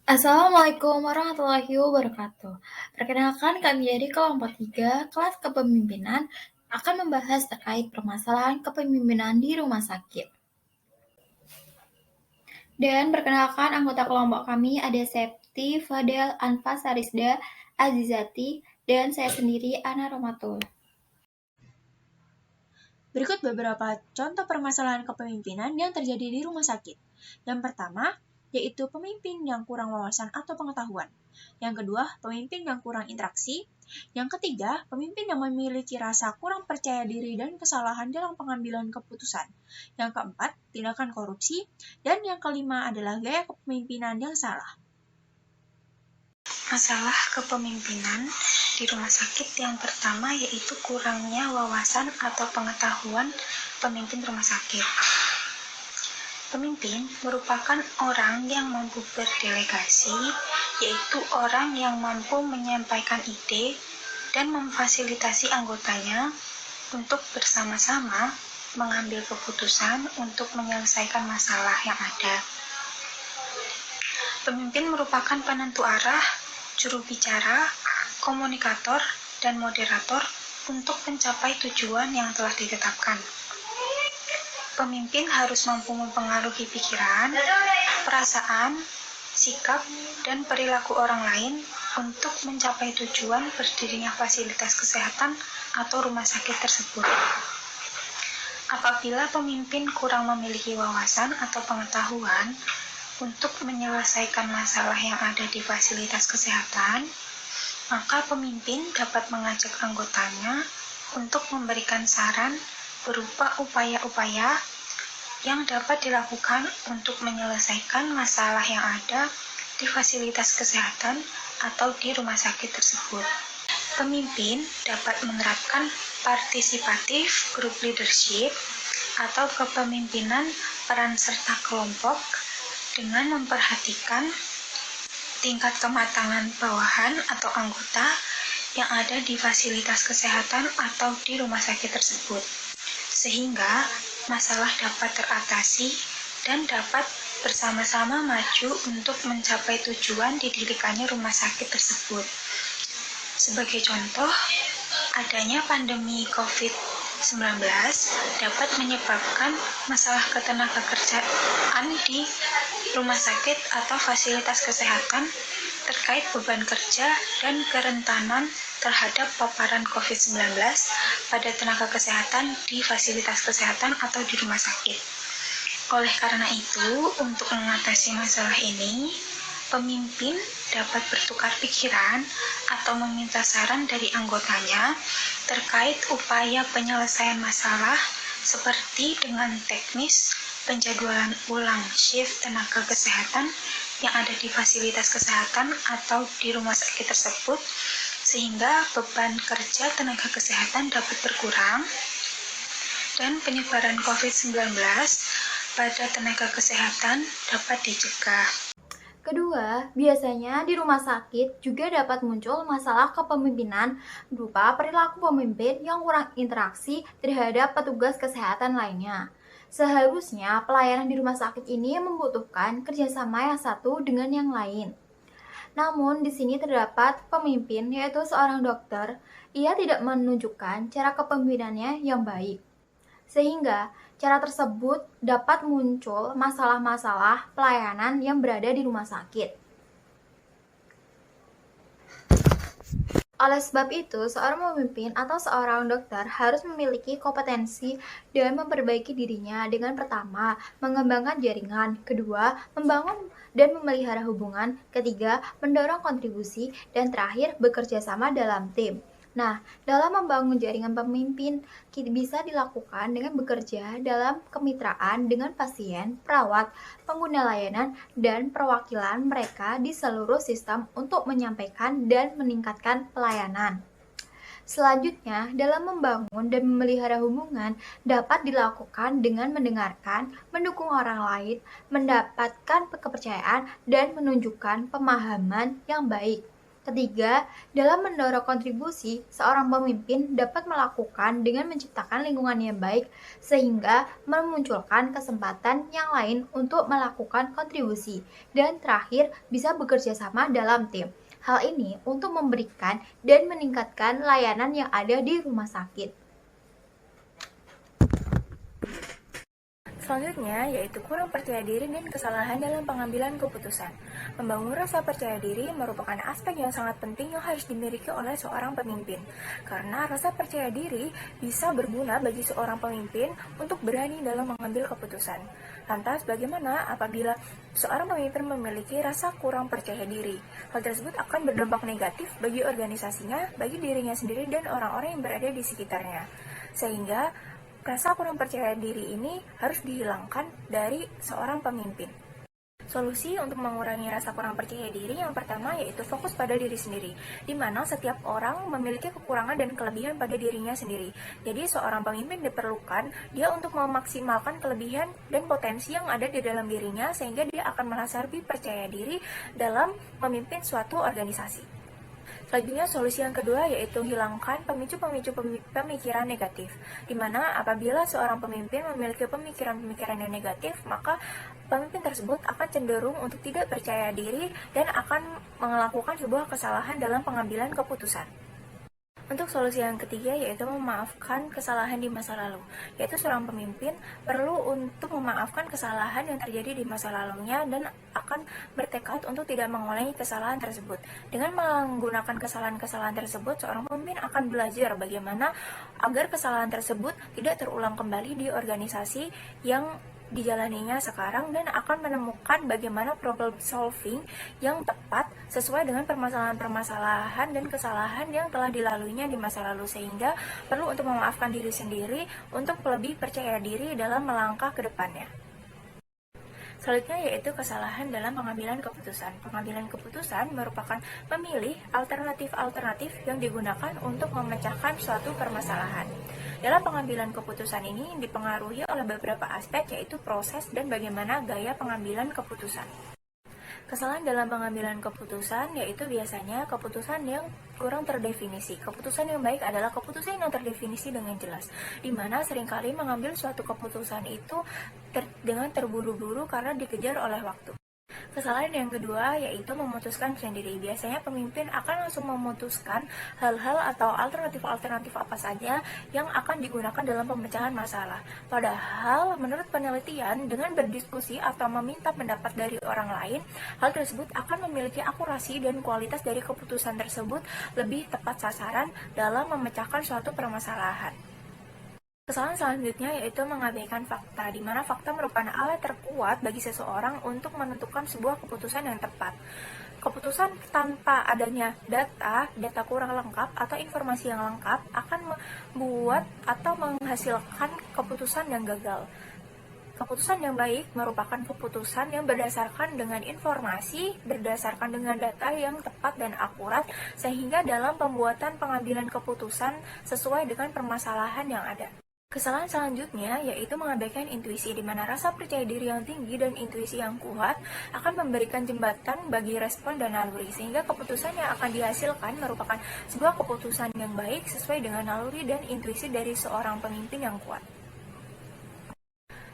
Assalamualaikum warahmatullahi wabarakatuh. Perkenalkan kami dari kelompok 3 kelas kepemimpinan akan membahas terkait permasalahan kepemimpinan di rumah sakit. Dan perkenalkan anggota kelompok kami ada Septi, Fadel, Anfa, Sarisda, Azizati, dan saya sendiri Ana Romatul. Berikut beberapa contoh permasalahan kepemimpinan yang terjadi di rumah sakit. Yang pertama, yaitu pemimpin yang kurang wawasan atau pengetahuan. Yang kedua, pemimpin yang kurang interaksi. Yang ketiga, pemimpin yang memiliki rasa kurang percaya diri dan kesalahan dalam pengambilan keputusan. Yang keempat, tindakan korupsi. Dan yang kelima adalah gaya kepemimpinan yang salah. Masalah kepemimpinan di rumah sakit yang pertama yaitu kurangnya wawasan atau pengetahuan pemimpin rumah sakit. Pemimpin merupakan orang yang mampu berdelegasi, yaitu orang yang mampu menyampaikan ide dan memfasilitasi anggotanya untuk bersama-sama mengambil keputusan untuk menyelesaikan masalah yang ada. Pemimpin merupakan penentu arah, juru bicara, komunikator, dan moderator untuk mencapai tujuan yang telah ditetapkan. Pemimpin harus mampu mempengaruhi pikiran, perasaan, sikap, dan perilaku orang lain untuk mencapai tujuan berdirinya fasilitas kesehatan atau rumah sakit tersebut. Apabila pemimpin kurang memiliki wawasan atau pengetahuan untuk menyelesaikan masalah yang ada di fasilitas kesehatan, maka pemimpin dapat mengajak anggotanya untuk memberikan saran berupa upaya-upaya yang dapat dilakukan untuk menyelesaikan masalah yang ada di fasilitas kesehatan atau di rumah sakit tersebut. Pemimpin dapat menerapkan partisipatif group leadership atau kepemimpinan peran serta kelompok dengan memperhatikan tingkat kematangan bawahan atau anggota yang ada di fasilitas kesehatan atau di rumah sakit tersebut, sehingga masalah dapat teratasi dan dapat bersama-sama maju untuk mencapai tujuan didirikannya rumah sakit tersebut. Sebagai contoh, adanya pandemi COVID-19 dapat menyebabkan masalah ketenagakerjaan di rumah sakit atau fasilitas kesehatan terkait beban kerja dan kerentanan terhadap paparan COVID-19 pada tenaga kesehatan di fasilitas kesehatan atau di rumah sakit. Oleh karena itu, untuk mengatasi masalah ini, pemimpin dapat bertukar pikiran atau meminta saran dari anggotanya terkait upaya penyelesaian masalah seperti dengan teknis penjadwalan ulang shift tenaga kesehatan yang ada di fasilitas kesehatan atau di rumah sakit tersebut, sehingga beban kerja tenaga kesehatan dapat berkurang dan penyebaran COVID-19 pada tenaga kesehatan dapat dicegah. Kedua, biasanya di rumah sakit juga dapat muncul masalah kepemimpinan berupa perilaku pemimpin yang kurang interaksi terhadap petugas kesehatan lainnya. Seharusnya pelayanan di rumah sakit ini membutuhkan kerjasama yang satu dengan yang lain. Namun di sini terdapat pemimpin yaitu seorang dokter, ia tidak menunjukkan cara kepemimpinannya yang baik. Sehingga cara tersebut dapat muncul masalah-masalah pelayanan yang berada di rumah sakit. Oleh sebab itu, seorang pemimpin atau seorang dokter harus memiliki kompetensi dan memperbaiki dirinya dengan pertama, mengembangkan jaringan, kedua, membangun dan memelihara hubungan, ketiga, mendorong kontribusi, dan terakhir, bekerja sama dalam tim. Nah, dalam membangun jaringan pemimpin, bisa dilakukan dengan bekerja dalam kemitraan dengan pasien, perawat, pengguna layanan, dan perwakilan mereka di seluruh sistem untuk menyampaikan dan meningkatkan pelayanan. Selanjutnya, dalam membangun dan memelihara hubungan dapat dilakukan dengan mendengarkan, mendukung orang lain, mendapatkan kepercayaan, dan menunjukkan pemahaman yang baik. Ketiga, dalam mendorong kontribusi, seorang pemimpin dapat melakukan dengan menciptakan lingkungan yang baik sehingga memunculkan kesempatan yang lain untuk melakukan kontribusi. Dan terakhir, bisa bekerja sama dalam tim. Hal ini untuk memberikan dan meningkatkan layanan yang ada di rumah sakit. Selanjutnya, yaitu kurang percaya diri dan kesalahan dalam pengambilan keputusan. Membangun rasa percaya diri merupakan aspek yang sangat penting yang harus dimiliki oleh seorang pemimpin. Karena rasa percaya diri bisa berguna bagi seorang pemimpin untuk berani dalam mengambil keputusan. Lantas, bagaimana apabila seorang pemimpin memiliki rasa kurang percaya diri? Hal tersebut akan berdampak negatif bagi organisasinya, bagi dirinya sendiri, dan orang-orang yang berada di sekitarnya. Sehingga rasa kurang percaya diri ini harus dihilangkan dari seorang pemimpin. Solusi untuk mengurangi rasa kurang percaya diri yang pertama yaitu fokus pada diri sendiri, di mana setiap orang memiliki kekurangan dan kelebihan pada dirinya sendiri. Jadi seorang pemimpin diperlukan dia untuk memaksimalkan kelebihan dan potensi yang ada di dalam dirinya sehingga dia akan merasa lebih percaya diri dalam memimpin suatu organisasi. Selanjutnya, solusi yang kedua yaitu hilangkan pemicu-pemicu pemikiran negatif, di mana apabila seorang pemimpin memiliki pemikiran-pemikiran yang negatif, maka pemimpin tersebut akan cenderung untuk tidak percaya diri dan akan melakukan sebuah kesalahan dalam pengambilan keputusan. Untuk solusi yang ketiga yaitu memaafkan kesalahan di masa lalu, yaitu seorang pemimpin perlu untuk memaafkan kesalahan yang terjadi di masa lalunya dan akan bertekad untuk tidak mengulangi kesalahan tersebut. Dengan menggunakan kesalahan-kesalahan tersebut, seorang pemimpin akan belajar bagaimana agar kesalahan tersebut tidak terulang kembali di organisasi yang dijalaninya sekarang dan akan menemukan bagaimana problem solving yang tepat sesuai dengan permasalahan-permasalahan dan kesalahan yang telah dilaluinya di masa lalu sehingga perlu untuk memaafkan diri sendiri untuk lebih percaya diri dalam melangkah ke depannya. Selanjutnya yaitu kesalahan dalam pengambilan keputusan. Pengambilan keputusan merupakan memilih alternatif-alternatif yang digunakan untuk memecahkan suatu permasalahan. Dalam pengambilan keputusan ini dipengaruhi oleh beberapa aspek yaitu proses dan bagaimana gaya pengambilan keputusan. Kesalahan dalam pengambilan keputusan yaitu biasanya keputusan yang kurang terdefinisi. Keputusan yang baik adalah keputusan yang terdefinisi dengan jelas, di mana seringkali mengambil suatu keputusan itu dengan terburu-buru karena dikejar oleh waktu. Kesalahan yang kedua yaitu memutuskan sendiri. Biasanya pemimpin akan langsung memutuskan hal-hal atau alternatif-alternatif apa saja yang akan digunakan dalam pemecahan masalah. Padahal menurut penelitian dengan berdiskusi atau meminta pendapat dari orang lain, hal tersebut akan memiliki akurasi dan kualitas dari keputusan tersebut lebih tepat sasaran dalam memecahkan suatu permasalahan. Kesalahan selanjutnya yaitu mengabaikan fakta, di mana fakta merupakan alat terkuat bagi seseorang untuk menentukan sebuah keputusan yang tepat. Keputusan tanpa adanya data kurang lengkap atau informasi yang lengkap akan membuat atau menghasilkan keputusan yang gagal. Keputusan yang baik merupakan keputusan yang berdasarkan dengan informasi, berdasarkan dengan data yang tepat dan akurat, sehingga dalam pembuatan pengambilan keputusan sesuai dengan permasalahan yang ada. Kesalahan selanjutnya yaitu mengabaikan intuisi, di mana rasa percaya diri yang tinggi dan intuisi yang kuat akan memberikan jembatan bagi respon dan naluri, sehingga keputusan yang akan dihasilkan merupakan sebuah keputusan yang baik sesuai dengan naluri dan intuisi dari seorang pemimpin yang kuat.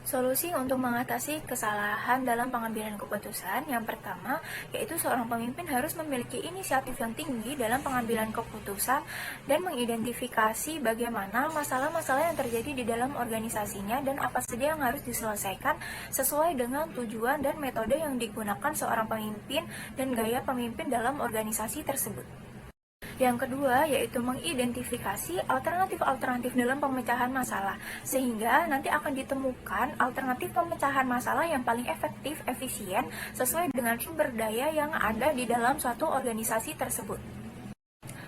Solusi untuk mengatasi kesalahan dalam pengambilan keputusan yang pertama yaitu seorang pemimpin harus memiliki inisiatif yang tinggi dalam pengambilan keputusan dan mengidentifikasi bagaimana masalah-masalah yang terjadi di dalam organisasinya dan apa saja yang harus diselesaikan sesuai dengan tujuan dan metode yang digunakan seorang pemimpin dan gaya pemimpin dalam organisasi tersebut. Yang kedua, yaitu mengidentifikasi alternatif-alternatif dalam pemecahan masalah, sehingga nanti akan ditemukan alternatif pemecahan masalah yang paling efektif, efisien, sesuai dengan sumber daya yang ada di dalam suatu organisasi tersebut.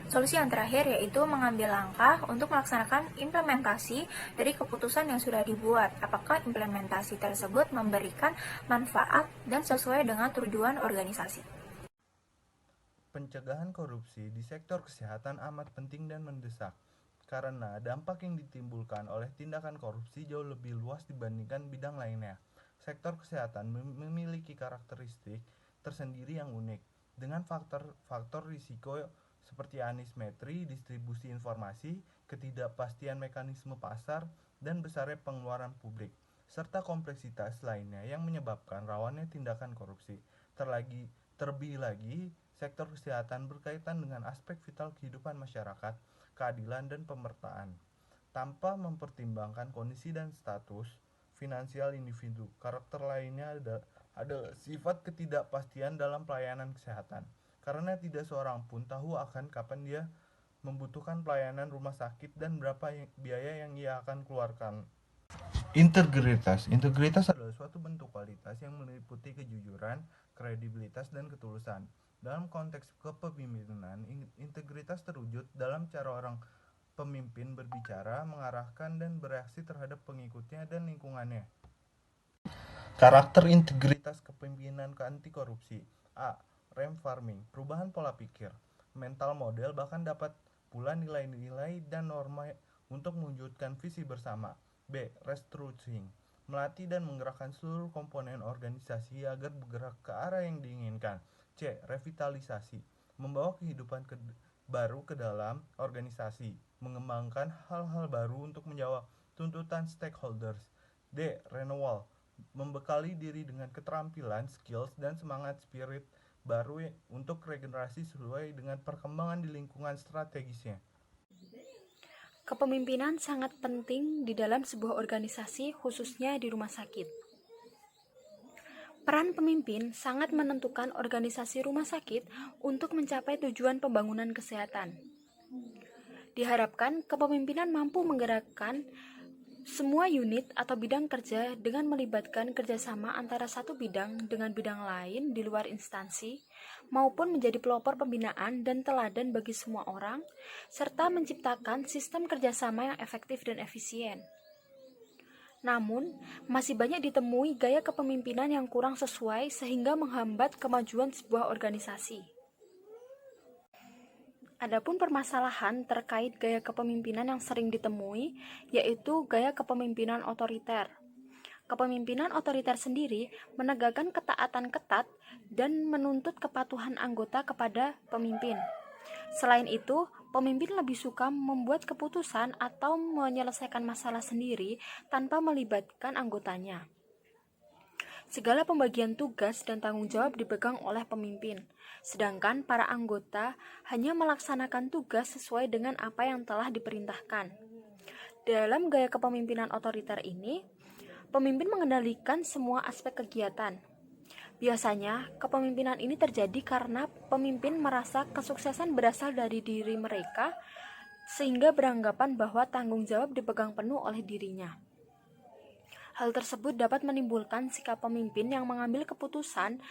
Solusi yang terakhir yaitu mengambil langkah untuk melaksanakan implementasi dari keputusan yang sudah dibuat. Apakah implementasi tersebut memberikan manfaat dan sesuai dengan tujuan organisasi. Pencegahan korupsi di sektor kesehatan amat penting dan mendesak, karena dampak yang ditimbulkan oleh tindakan korupsi jauh lebih luas dibandingkan bidang lainnya. Sektor kesehatan memiliki karakteristik tersendiri yang unik, dengan faktor-faktor risiko seperti asimetri distribusi informasi, ketidakpastian mekanisme pasar, dan besarnya pengeluaran publik, serta kompleksitas lainnya yang menyebabkan rawannya tindakan korupsi. Terlebih lagi, sektor kesehatan berkaitan dengan aspek vital kehidupan masyarakat, keadilan, dan pemertaan, tanpa mempertimbangkan kondisi dan status finansial individu. Karakter lainnya adalah sifat ketidakpastian dalam pelayanan kesehatan, karena tidak seorang pun tahu akan kapan dia membutuhkan pelayanan rumah sakit dan berapa biaya yang ia akan keluarkan. Integritas adalah suatu bentuk kualitas yang meliputi kejujuran, kredibilitas, dan ketulusan. Dalam konteks kepemimpinan, integritas terwujud dalam cara orang pemimpin berbicara, mengarahkan, dan bereaksi terhadap pengikutnya dan lingkungannya. Karakter integritas kepemimpinan anti korupsi. A. Rem farming, perubahan pola pikir, mental model, bahkan dapat pula nilai-nilai dan norma untuk mewujudkan visi bersama. B. Restructuring, melatih dan menggerakkan seluruh komponen organisasi agar bergerak ke arah yang diinginkan. C. Revitalisasi, membawa kehidupan baru ke dalam organisasi, mengembangkan hal-hal baru untuk menjawab tuntutan stakeholders. D. Renewal, membekali diri dengan keterampilan, skills, dan semangat spirit baru untuk regenerasi sesuai dengan perkembangan di lingkungan strategisnya. Kepemimpinan sangat penting di dalam sebuah organisasi, khususnya di rumah sakit. Peran pemimpin sangat menentukan organisasi rumah sakit untuk mencapai tujuan pembangunan kesehatan. Diharapkan kepemimpinan mampu menggerakkan semua unit atau bidang kerja dengan melibatkan kerjasama antara satu bidang dengan bidang lain di luar instansi, maupun menjadi pelopor pembinaan dan teladan bagi semua orang, serta menciptakan sistem kerjasama yang efektif dan efisien. Namun, masih banyak ditemui gaya kepemimpinan yang kurang sesuai sehingga menghambat kemajuan sebuah organisasi. Adapun permasalahan terkait gaya kepemimpinan yang sering ditemui, yaitu gaya kepemimpinan otoriter. Kepemimpinan otoriter sendiri menegakkan ketaatan ketat dan menuntut kepatuhan anggota kepada pemimpin. Selain itu, pemimpin lebih suka membuat keputusan atau menyelesaikan masalah sendiri tanpa melibatkan anggotanya. Segala pembagian tugas dan tanggung jawab dipegang oleh pemimpin, sedangkan para anggota hanya melaksanakan tugas sesuai dengan apa yang telah diperintahkan. Dalam gaya kepemimpinan otoriter ini, pemimpin mengendalikan semua aspek kegiatan. Biasanya, kepemimpinan ini terjadi karena pemimpin merasa kesuksesan berasal dari diri mereka, sehingga beranggapan bahwa tanggung jawab dipegang penuh oleh dirinya. Hal tersebut dapat menimbulkan sikap pemimpin yang mengambil keputusan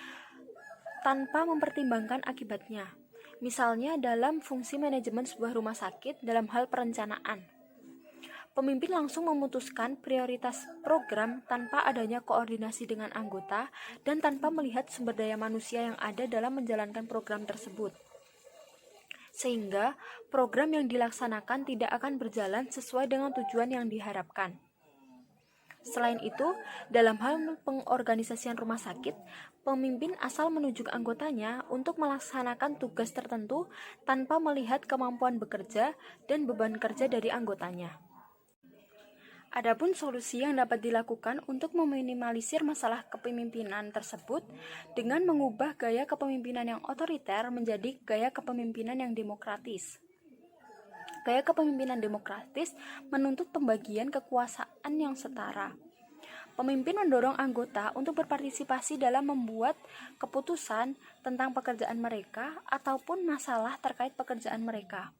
tanpa mempertimbangkan akibatnya. Misalnya dalam fungsi manajemen sebuah rumah sakit dalam hal perencanaan. Pemimpin langsung memutuskan prioritas program tanpa adanya koordinasi dengan anggota dan tanpa melihat sumber daya manusia yang ada dalam menjalankan program tersebut. Sehingga program yang dilaksanakan tidak akan berjalan sesuai dengan tujuan yang diharapkan. Selain itu, dalam hal pengorganisasian rumah sakit, pemimpin asal menunjuk anggotanya untuk melaksanakan tugas tertentu tanpa melihat kemampuan bekerja dan beban kerja dari anggotanya. Adapun solusi yang dapat dilakukan untuk meminimalisir masalah kepemimpinan tersebut dengan mengubah gaya kepemimpinan yang otoriter menjadi gaya kepemimpinan yang demokratis. Gaya kepemimpinan demokratis menuntut pembagian kekuasaan yang setara. Pemimpin mendorong anggota untuk berpartisipasi dalam membuat keputusan tentang pekerjaan mereka ataupun masalah terkait pekerjaan mereka.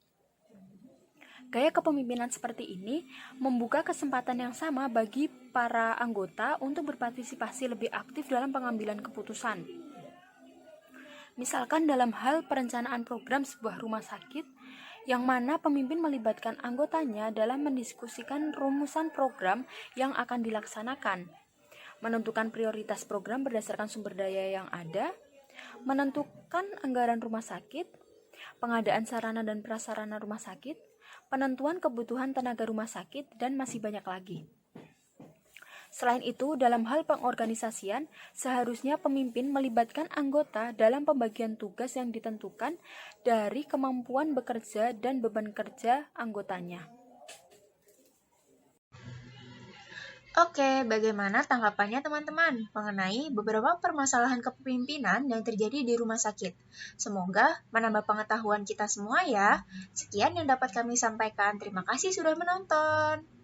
Gaya kepemimpinan seperti ini membuka kesempatan yang sama bagi para anggota untuk berpartisipasi lebih aktif dalam pengambilan keputusan. Misalkan dalam hal perencanaan program sebuah rumah sakit, yang mana pemimpin melibatkan anggotanya dalam mendiskusikan rumusan program yang akan dilaksanakan, menentukan prioritas program berdasarkan sumber daya yang ada, menentukan anggaran rumah sakit, pengadaan sarana dan prasarana rumah sakit, penentuan kebutuhan tenaga rumah sakit, dan masih banyak lagi. Selain itu, dalam hal pengorganisasian, seharusnya pemimpin melibatkan anggota dalam pembagian tugas yang ditentukan dari kemampuan bekerja dan beban kerja anggotanya. Oke, bagaimana tanggapannya teman-teman mengenai beberapa permasalahan kepemimpinan yang terjadi di rumah sakit? Semoga menambah pengetahuan kita semua ya. Sekian yang dapat kami sampaikan. Terima kasih sudah menonton.